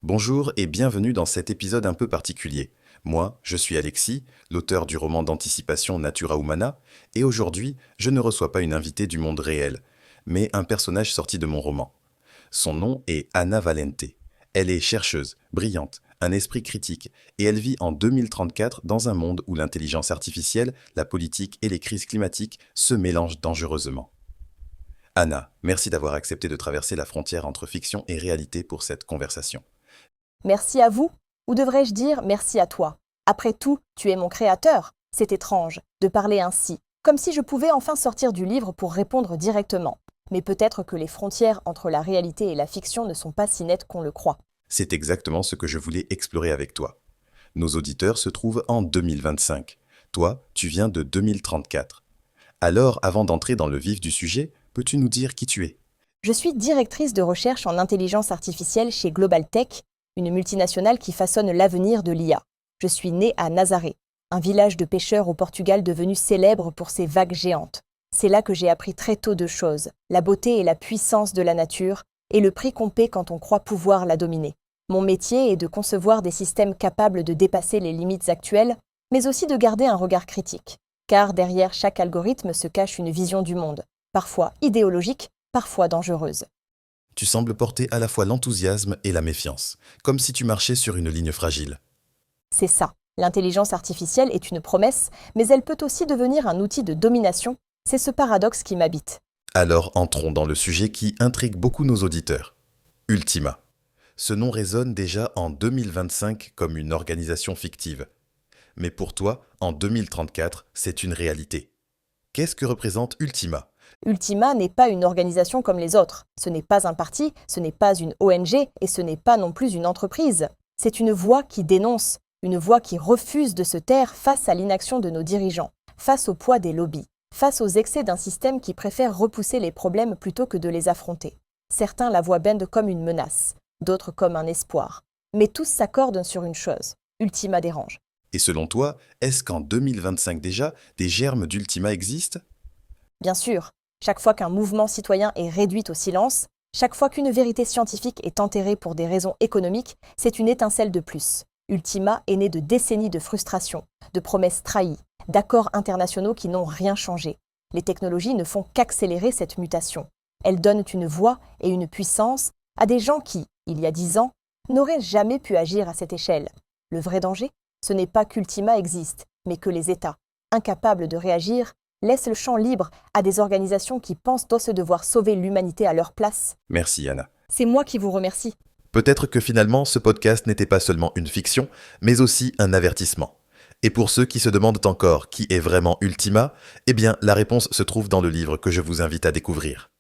Bonjour et bienvenue dans cet épisode un peu particulier. Moi, je suis Alexis, l'auteur du roman d'anticipation Natura Humana, et aujourd'hui, je ne reçois pas une invitée du monde réel, mais un personnage sorti de mon roman. Son nom est Anna Valente. Elle est chercheuse, brillante, un esprit critique, et elle vit en 2034 dans un monde où l'intelligence artificielle, la politique et les crises climatiques se mélangent dangereusement. Anna, merci d'avoir accepté de traverser la frontière entre fiction et réalité pour cette conversation. Merci à vous, ou devrais-je dire merci à toi. Après tout, tu es mon créateur. C'est étrange de parler ainsi, comme si je pouvais enfin sortir du livre pour répondre directement. Mais peut-être que les frontières entre la réalité et la fiction ne sont pas si nettes qu'on le croit. C'est exactement ce que je voulais explorer avec toi. Nos auditeurs se trouvent en 2025. Toi, tu viens de 2034. Alors, avant d'entrer dans le vif du sujet, peux-tu nous dire qui tu es? Je suis directrice de recherche en intelligence artificielle chez Global Tech, une multinationale qui façonne l'avenir de l'IA. Je suis née à Nazaré, un village de pêcheurs au Portugal devenu célèbre pour ses vagues géantes. C'est là que j'ai appris très tôt deux choses, la beauté et la puissance de la nature, et le prix qu'on paie quand on croit pouvoir la dominer. Mon métier est de concevoir des systèmes capables de dépasser les limites actuelles, mais aussi de garder un regard critique. Car derrière chaque algorithme se cache une vision du monde, parfois idéologique, parfois dangereuse. Tu sembles porter à la fois l'enthousiasme et la méfiance, comme si tu marchais sur une ligne fragile. C'est ça. L'intelligence artificielle est une promesse, mais elle peut aussi devenir un outil de domination. C'est ce paradoxe qui m'habite. Alors entrons dans le sujet qui intrigue beaucoup nos auditeurs. Ultima. Ce nom résonne déjà en 2025 comme une organisation fictive. Mais pour toi, en 2034, c'est une réalité. Qu'est-ce que représente Ultima? Ultima n'est pas une organisation comme les autres. Ce n'est pas un parti, ce n'est pas une ONG et ce n'est pas non plus une entreprise. C'est une voix qui dénonce, une voix qui refuse de se taire face à l'inaction de nos dirigeants, face au poids des lobbies, face aux excès d'un système qui préfère repousser les problèmes plutôt que de les affronter. Certains la voient bend comme une menace, d'autres comme un espoir. Mais tous s'accordent sur une chose, Ultima dérange. Et selon toi, est-ce qu'en 2025 déjà, des germes d'Ultima existent? Bien sûr, chaque fois qu'un mouvement citoyen est réduit au silence, chaque fois qu'une vérité scientifique est enterrée pour des raisons économiques, c'est une étincelle de plus. Ultima est né de décennies de frustration, de promesses trahies, d'accords internationaux qui n'ont rien changé. Les technologies ne font qu'accélérer cette mutation. Elles donnent une voix et une puissance à des gens qui, il y a 10 ans, n'auraient jamais pu agir à cette échelle. Le vrai danger, ce n'est pas qu'Ultima existe, mais que les États, incapables de réagir, laissent le champ libre à des organisations qui pensent devoir sauver l'humanité à leur place. Merci Anna. C'est moi qui vous remercie. Peut-être que finalement ce podcast n'était pas seulement une fiction, mais aussi un avertissement. Et pour ceux qui se demandent encore qui est vraiment Ultima, eh bien la réponse se trouve dans le livre que je vous invite à découvrir.